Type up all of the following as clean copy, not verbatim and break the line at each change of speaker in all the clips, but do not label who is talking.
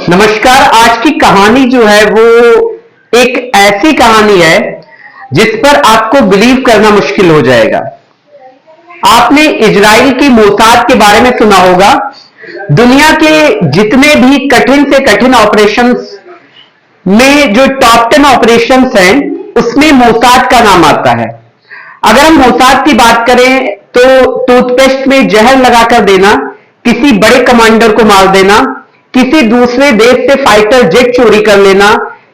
नमस्कार। आज की कहानी जो है वो एक ऐसी कहानी है जिस पर आपको बिलीव करना मुश्किल हो जाएगा। आपने इजराइल की मोसाद के बारे में सुना होगा। दुनिया के जितने भी कठिन से कठिन ऑपरेशंस में जो टॉप 10 ऑपरेशंस हैं उसमें मोसाद का नाम आता है। अगर हम मोसाद की बात करें तो टूथपेस्ट में जहर लगाकर देना, किसी बड़े कमांडर को मार देना, किसी दूसरे देश से फाइटर जेट चोरी कर लेना,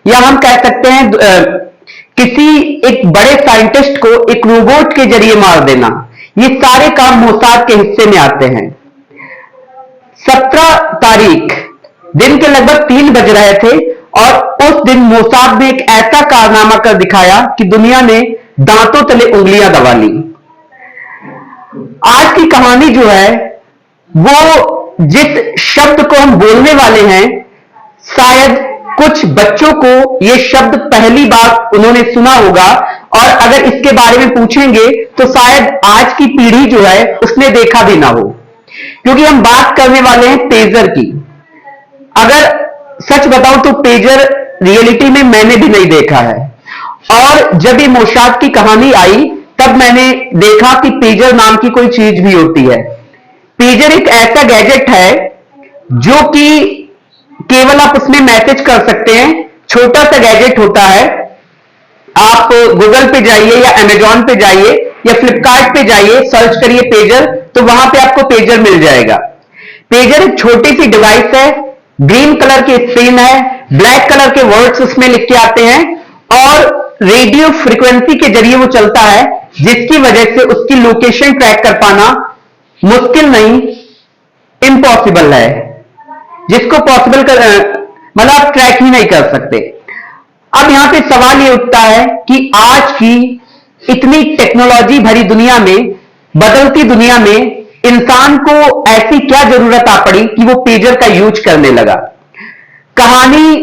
या हम कह सकते हैं किसी एक बड़े साइंटिस्ट को एक रोबोट के जरिए मार देना, ये सारे काम मोसाद के हिस्से में आते हैं। 17 तारीख दिन के लगभग 3 बज रहे थे और उस दिन मोसाद ने एक ऐसा कारनामा कर दिखाया कि दुनिया ने दांतों तले उंगलियां दबा ली। आज की कहानी जो है वो जिस शब्द को हम बोलने वाले हैं, शायद कुछ बच्चों को यह शब्द पहली बार उन्होंने सुना होगा, और अगर इसके बारे में पूछेंगे तो शायद आज की पीढ़ी जो है उसने देखा भी ना हो, क्योंकि हम बात करने वाले हैं पेजर की। अगर सच बताऊं तो पेजर रियलिटी में मैंने भी नहीं देखा है, और जब ये मोसाद की कहानी आई तब मैंने देखा कि पेजर नाम की कोई चीज भी होती है। पेजर एक ऐसा गैजेट है जो कि केवल आप उसमें मैसेज कर सकते हैं। छोटा सा गैजेट होता है। आप गूगल पे जाइए या अमेजॉन पे जाइए या फ्लिपकार्ट पे जाइए, सर्च करिए पेजर, तो वहां पे आपको पेजर मिल जाएगा। पेजर एक छोटी सी डिवाइस है, ग्रीन कलर की स्क्रीन है, ब्लैक कलर के वर्ड्स उसमें लिख के आते हैं और रेडियो फ्रीक्वेंसी के जरिए वो चलता है, जिसकी वजह से उसकी लोकेशन ट्रैक कर पाना मुश्किल नहीं, इम्पॉसिबल है। जिसको पॉसिबल कर मतलब आप ट्रैक ही नहीं कर सकते। अब यहां पे सवाल ये उठता है कि आज की इतनी टेक्नोलॉजी भरी दुनिया में, बदलती दुनिया में, इंसान को ऐसी क्या जरूरत आ पड़ी कि वो पेजर का यूज करने लगा। कहानी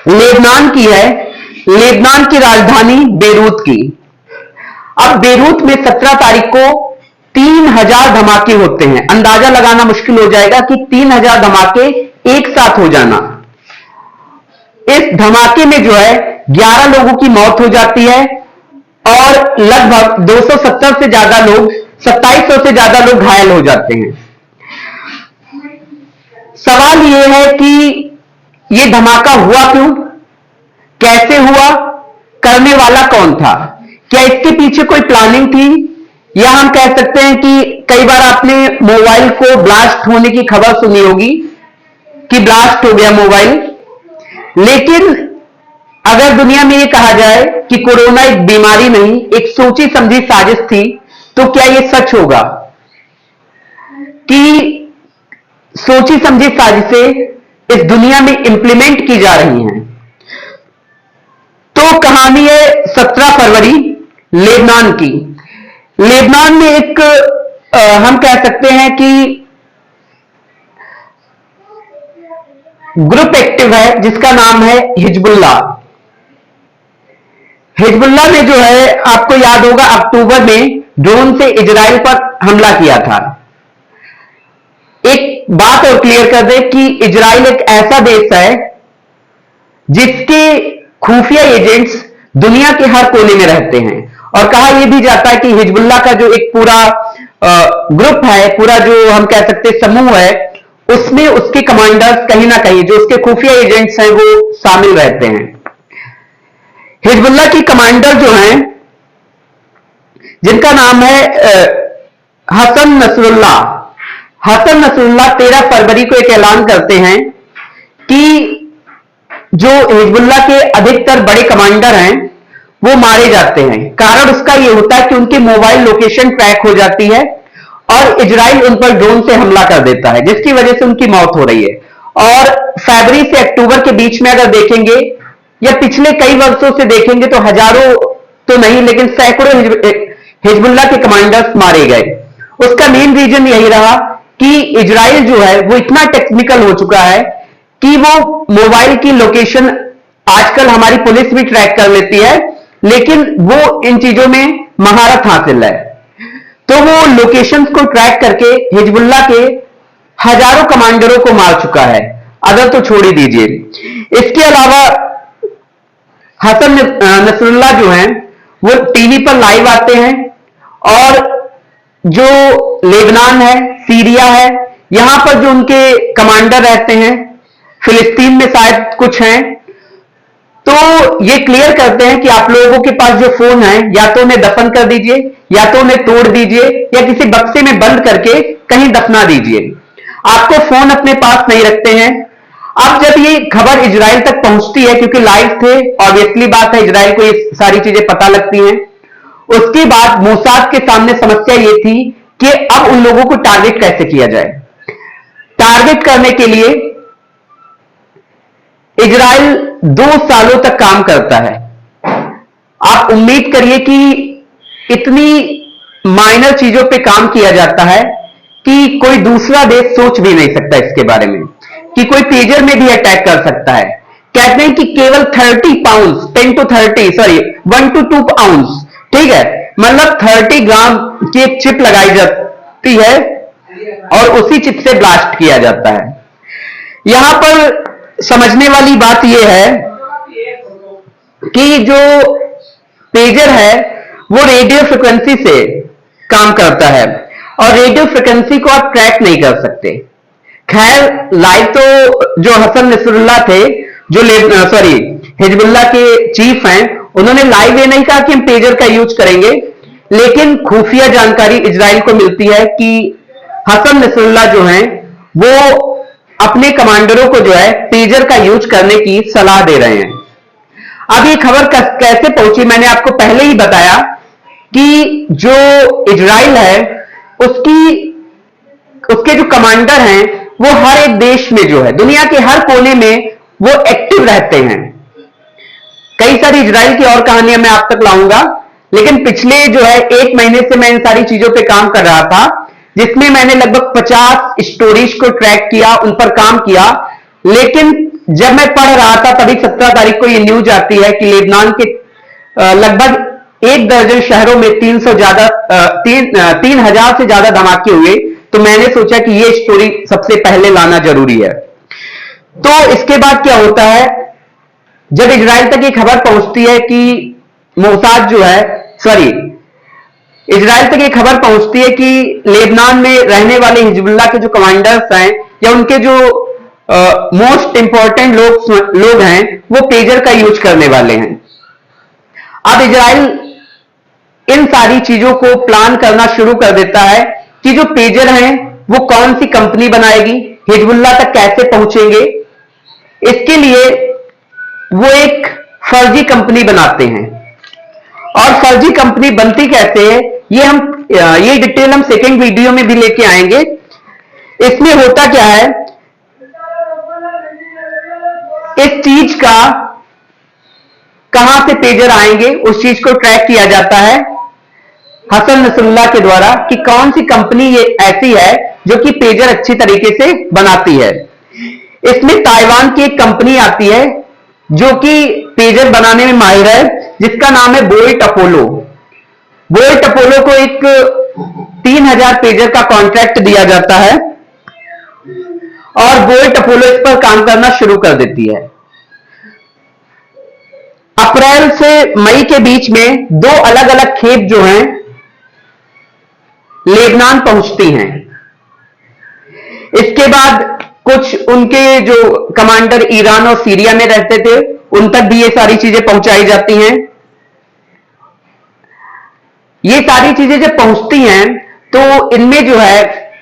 लेबनान की है, लेबनान की राजधानी बेरूत की। अब बेरूत में 17 तारीख को 3000 धमाके होते हैं। अंदाजा लगाना मुश्किल हो जाएगा कि 3000 धमाके एक साथ हो जाना। इस धमाके में जो है 11 लोगों की मौत हो जाती है और लगभग 270 से ज्यादा लोग, 2700 से ज्यादा लोग घायल हो जाते हैं। सवाल यह है कि यह धमाका हुआ क्यों, कैसे हुआ, करने वाला कौन था, क्या इसके पीछे कोई प्लानिंग थी, या हम कह सकते हैं कि कई बार आपने मोबाइल को ब्लास्ट होने की खबर सुनी होगी कि ब्लास्ट हो गया मोबाइल। लेकिन अगर दुनिया में यह कहा जाए कि कोरोना एक बीमारी नहीं, एक सोची समझी साजिश थी, तो क्या यह सच होगा कि सोची समझी साजिशें इस दुनिया में इंप्लीमेंट की जा रही हैं। तो कहानी है 17 फरवरी लेबनान की। लेबनान में एक हम कह सकते हैं कि ग्रुप एक्टिव है जिसका नाम है हिजबुल्लाह। हिजबुल्लाह ने जो है, आपको याद होगा, अक्टूबर में ड्रोन से इजराइल पर हमला किया था। एक बात और क्लियर कर दे कि इजराइल एक ऐसा देश है जिसके खुफिया एजेंट्स दुनिया के हर कोने में रहते हैं, और कहा यह भी जाता है कि हिजबुल्लाह का जो एक पूरा ग्रुप है, पूरा जो हम कह सकते हैं समूह है, उसमें उसके कमांडर्स कहीं ना कहीं जो उसके खुफिया एजेंट्स हैं वो शामिल रहते हैं। हिजबुल्लाह की कमांडर जो हैं, जिनका नाम है हसन नसरुल्लाह। हसन नसरुल्लाह 13 फरवरी को एक ऐलान करते हैं कि जो हिजबुल्लाह के अधिकतर बड़े कमांडर हैं वो मारे जाते हैं। कारण उसका यह होता है कि उनकी मोबाइल लोकेशन ट्रैक हो जाती है और इजराइल उन पर ड्रोन से हमला कर देता है, जिसकी वजह से उनकी मौत हो रही है। और फरवरी से अक्टूबर के बीच में अगर देखेंगे या पिछले कई वर्षों से देखेंगे तो हजारों तो नहीं लेकिन सैकड़ों हिजबुल्लाह के कमांडर्स मारे गए। उसका मेन रीजन यही रहा कि इजराइल जो है वो इतना टेक्निकल हो चुका है कि वो मोबाइल की लोकेशन आजकल हमारी पुलिस भी ट्रैक कर लेती है, लेकिन वो इन चीजों में महारत हासिल है। तो वो लोकेशंस को ट्रैक करके हिजबुल्लाह के हजारों कमांडरों को मार चुका है, अदर तो छोड़ ही दीजिए। इसके अलावा हसन नसरुल्लाह जो हैं वो टीवी पर लाइव आते हैं और जो लेबनान है, सीरिया है, यहां पर जो उनके कमांडर रहते हैं, फिलिस्तीन में शायद कुछ हैं, तो ये क्लियर करते हैं कि आप लोगों के पास जो फोन है या तो उन्हें दफन कर दीजिए या तो उन्हें तोड़ दीजिए या किसी बक्से में बंद करके कहीं दफना दीजिए। आपको फोन अपने पास नहीं रखते हैं। अब जब ये खबर इजराइल तक पहुंचती है, क्योंकि लाइव थे, ऑब्वियसली बात है इजराइल को ये सारी चीजें पता लगती हैं। उसके बाद मोसाद के सामने समस्या ये थी कि अब उन लोगों को टारगेट कैसे किया जाए। टारगेट करने के लिए इजराइल 2 सालों तक काम करता है। आप उम्मीद करिए कि इतनी माइनर चीजों पे काम किया जाता है कि कोई दूसरा देश सोच भी नहीं सकता इसके बारे में कि कोई पेजर में भी अटैक कर सकता है। कहते हैं कि केवल 30 pound 10 to 30 sorry 1 to 2 pound, ठीक है, मतलब 30 ग्राम की एक चिप लगाई जाती है और उसी चिप से ब्लास्ट किया जाता है। यहां पर समझने वाली बात यह है कि जो पेजर है वो रेडियो फ्रिक्वेंसी से काम करता है और रेडियो फ्रिक्वेंसी को आप ट्रैक नहीं कर सकते। खैर लाइव तो जो हसन नसरुल्लाह थे, जो हिजबुल्लाह के चीफ हैं, उन्होंने लाइव ये नहीं कहा कि हम पेजर का यूज करेंगे, लेकिन खुफिया जानकारी इजराइल को मिलती है कि हसन नसरुल्लाह जो हैं वो अपने कमांडरों को जो है पेजर का यूज करने की सलाह दे रहे हैं। अब ये खबर कैसे पहुंची, मैंने आपको पहले ही बताया कि जो इजराइल है उसके जो कमांडर हैं वो हर एक देश में जो है दुनिया के हर कोने में वो एक्टिव रहते हैं। कई सारी इजराइल की और कहानियां मैं आप तक लाऊंगा, लेकिन पिछले जो है 1 महीने से मैं इन सारी चीजों पे काम कर रहा था, जिसमें मैंने लगभग 50 स्टोरीज को ट्रैक किया, उन पर काम किया। लेकिन जब मैं पढ़ रहा था तभी 17 तारीख को ये न्यूज आती है कि लेबनान के लगभग 1 दर्जन शहरों में 3,000 से ज्यादा धमाके हुए। तो मैंने सोचा कि ये स्टोरी सबसे पहले लाना जरूरी है। तो इसके बाद क्या होता है, जब इजराइल तक ये खबर पहुंचती है कि मोसाद जो है इजराइल तक ये खबर पहुंचती है कि लेबनान में रहने वाले हिजबुल्लाह के जो कमांडर्स हैं या उनके जो मोस्ट इंपॉर्टेंट लोग हैं वो पेजर का यूज करने वाले हैं। अब इजराइल इन सारी चीजों को प्लान करना शुरू कर देता है कि जो पेजर हैं वो कौन सी कंपनी बनाएगी, हिजबुल्लाह तक कैसे पहुंचेंगे। इसके लिए वो एक फर्जी कंपनी बनाते हैं और फर्जी कंपनी बनती कैसे है ये डिटेल हम सेकेंड वीडियो में भी लेके आएंगे। इसमें होता क्या है, इस चीज का कहां से पेजर आएंगे उस चीज को ट्रैक किया जाता है हसन नसरुल्लाह के द्वारा कि कौन सी कंपनी ये ऐसी है जो कि पेजर अच्छी तरीके से बनाती है। इसमें ताइवान की एक कंपनी आती है जो कि पेजर बनाने में माहिर है, जिसका नाम है बोल्ट अपोलो। बोल्ट अपोलो को एक 3000 पेजर का कॉन्ट्रैक्ट दिया जाता है और बोल्ट अपोलो इस पर काम करना शुरू कर देती है। अप्रैल से मई के बीच में 2 अलग अलग खेप जो हैं लेबनान पहुंचती हैं। इसके बाद कुछ उनके जो कमांडर ईरान और सीरिया में रहते थे उन तक भी ये सारी चीजें पहुंचाई जाती हैं। ये सारी चीजें जब पहुंचती हैं तो इनमें जो है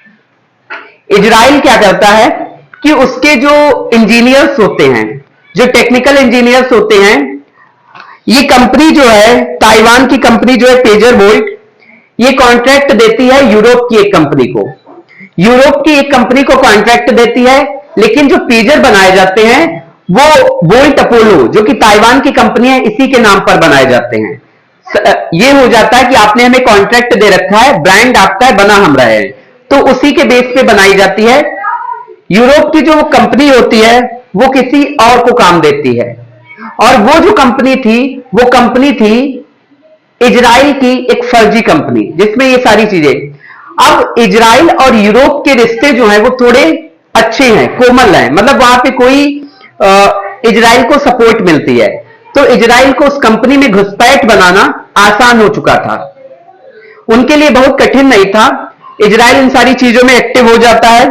इजराइल क्या करता है कि उसके जो इंजीनियर्स होते हैं, जो टेक्निकल इंजीनियर्स होते हैं, ये कंपनी जो है ताइवान की कंपनी जो है पेजर बोल्ट, ये कॉन्ट्रैक्ट देती है यूरोप की एक कंपनी को। यूरोप की एक कंपनी को कॉन्ट्रैक्ट देती है, लेकिन जो पेजर बनाए जाते हैं वो बोल्ट अपोलो जो कि ताइवान की कंपनी है इसी के नाम पर बनाए जाते हैं। ये हो जाता है कि आपने हमें कॉन्ट्रैक्ट दे रखा है, ब्रांड आपका है, बना हम रहे हैं, तो उसी के बेस पे बनाई जाती है। यूरोप की जो कंपनी होती है वो किसी और को काम देती है और वो जो कंपनी थी वो कंपनी थी इजराइल की एक फर्जी कंपनी जिसमें ये सारी चीजें। अब इजराइल और यूरोप के रिश्ते जो हैं वो थोड़े अच्छे हैं, कोमल हैं, मतलब वहां पे कोई इजराइल को सपोर्ट मिलती है, तो इजराइल को उस कंपनी में घुसपैठ बनाना आसान हो चुका था, उनके लिए बहुत कठिन नहीं था। इजराइल इन सारी चीजों में एक्टिव हो जाता है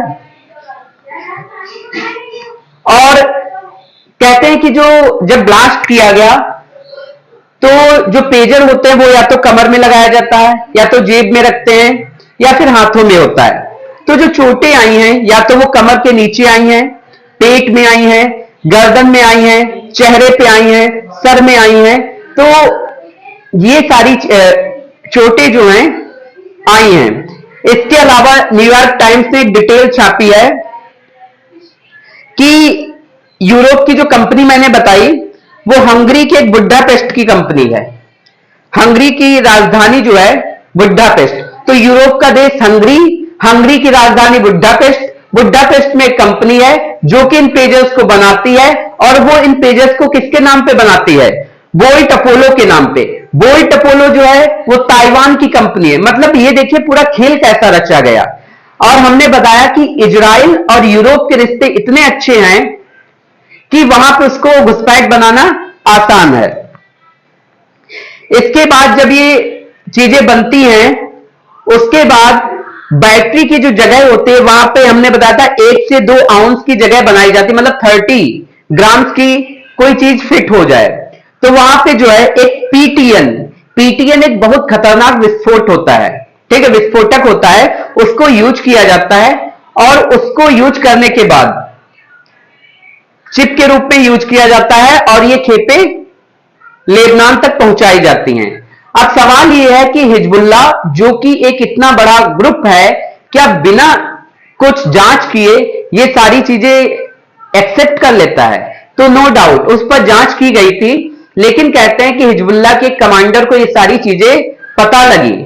और कहते हैं कि जो जब ब्लास्ट किया गया तो जो पेजर होते हैं वो या तो कमर में लगाया जाता है, या तो जेब में रखते हैं, या फिर हाथों में होता है। तो जो चोटें आई हैं या तो वो कमर के नीचे आई हैं, पेट में आई हैं, गर्दन में आई हैं, चेहरे पे आई हैं, सर में आई हैं, तो ये सारी चोटें जो हैं आई हैं। इसके अलावा न्यूयॉर्क टाइम्स ने एक डिटेल छापी है कि यूरोप की जो कंपनी मैंने बताई वो हंगरी के एक बुडापेस्ट की कंपनी है। हंगरी की राजधानी जो है बुडापेस्ट, तो यूरोप का देश हंगरी, हंगरी की राजधानी बुडापेस्ट, बुडापेस्ट में एक कंपनी है जो कि इन पेजर्स को बनाती है, और वो इन पेजर्स को किसके नाम पे बनाती है? बोल्ट अपोलो के नाम पे। बोल्ट अपोलो जो है वो ताइवान की कंपनी है। मतलब ये देखिए पूरा खेल कैसा रचा गया। और हमने बताया कि इजराइल और यूरोप के रिश्ते इतने अच्छे हैं कि वहां पे उसको घुसपैठ बनाना आसान है। इसके बाद जब ये चीजें बनती हैं, उसके बाद बैटरी की जो जगह होती है वहां पे हमने बताया था 1 से 2 आउंस की जगह बनाई जाती है, मतलब 30 ग्राम्स की कोई चीज फिट हो जाए। तो वहां पे जो है एक पीटीएन, पीटीएन एक बहुत खतरनाक विस्फोट होता है, ठीक है, विस्फोटक होता है, उसको यूज किया जाता है, और उसको यूज करने के बाद चिप के रूप में यूज किया जाता है, और ये खेपें लेबनान तक पहुंचाई जाती हैं। अब सवाल यह है कि हिजबुल्ला जो कि एक इतना बड़ा ग्रुप है, क्या बिना कुछ जांच किए ये सारी चीजें एक्सेप्ट कर लेता है? तो नो डाउट उस पर जांच की गई थी, लेकिन कहते हैं कि हिजबुल्ला के कमांडर को ये सारी चीजें पता लगी।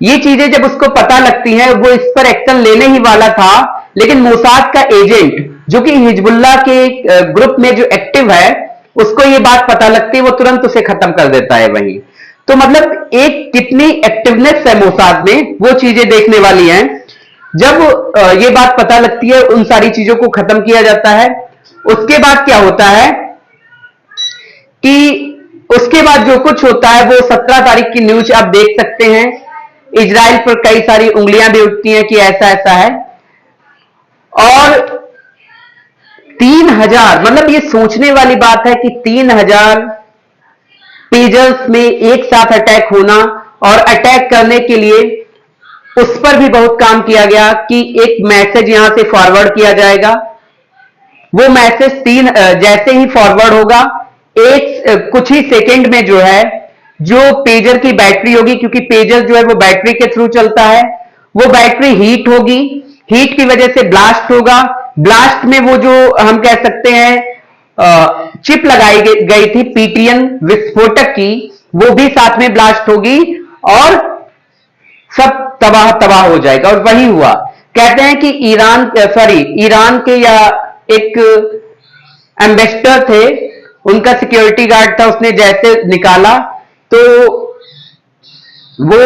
ये चीजें जब उसको पता लगती हैं, वो इस पर एक्शन लेने ही वाला था, लेकिन मोसाद का एजेंट जो कि हिजबुल्ला के ग्रुप में जो एक्टिव है, उसको ये बात पता लगती है, वो तुरंत उसे खत्म कर देता है वहीं। तो मतलब एक कितनी एक्टिवनेस है मोसाद में, वो चीजें देखने वाली हैं। जब ये बात पता लगती है, उन सारी चीजों को खत्म किया जाता है। उसके बाद क्या होता है कि उसके बाद जो कुछ होता है वो 17 तारीख की न्यूज आप देख सकते हैं। इजराइल पर कई सारी उंगलियां भी उठती हैं कि ऐसा ऐसा है, और 3000, मतलब ये सोचने वाली बात है कि 3000 पेजर्स में एक साथ अटैक होना, और अटैक करने के लिए उस पर भी बहुत काम किया गया कि एक मैसेज यहां से फॉरवर्ड किया जाएगा। वो मैसेज जैसे ही फॉरवर्ड होगा, कुछ ही सेकंड में जो है जो पेजर की बैटरी होगी, क्योंकि पेजर जो है वो बैटरी के थ्रू चलता है, वो बैटरी हीट होगी, हीट की वजह से ब्लास्ट होगा। ब्लास्ट में वो जो हम कह सकते हैं चिप लगाई गई थी पीटीएन विस्फोटक की, वो भी साथ में ब्लास्ट होगी, और सब तबाह तबाह हो जाएगा। और वही हुआ। कहते हैं कि ईरान के या एक एम्बेसडर थे, उनका सिक्योरिटी गार्ड था, उसने जैसे निकाला तो वो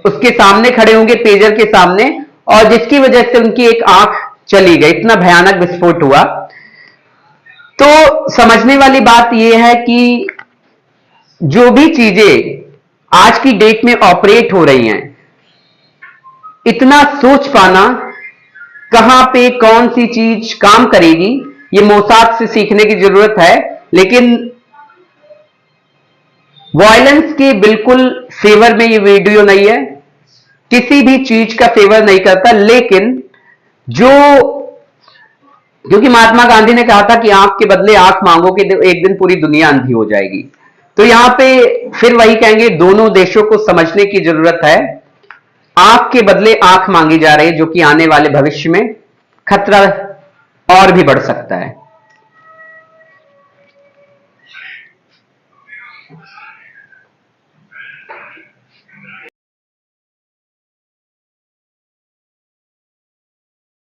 उसके सामने खड़े होंगे, पेजर के सामने, और जिसकी वजह से उनकी एक आंख चली गई, इतना भयानक विस्फोट हुआ। तो समझने वाली बात यह है कि जो भी चीजें आज की डेट में ऑपरेट हो रही हैं, इतना सोच पाना कहां पे कौन सी चीज काम करेगी, ये मोसाद से सीखने की जरूरत है। लेकिन वायलेंस के बिल्कुल फेवर में ये वीडियो नहीं है, किसी भी चीज का फेवर नहीं करता, लेकिन जो, क्योंकि महात्मा गांधी ने कहा था कि आंख के बदले आंख मांगोगे तो एक दिन पूरी दुनिया अंधी हो जाएगी। तो यहां पे फिर वही कहेंगे, दोनों देशों को समझने की जरूरत है। आंख के बदले आंख मांगी जा रही है, जो कि आने वाले भविष्य में खतरा और भी बढ़ सकता है।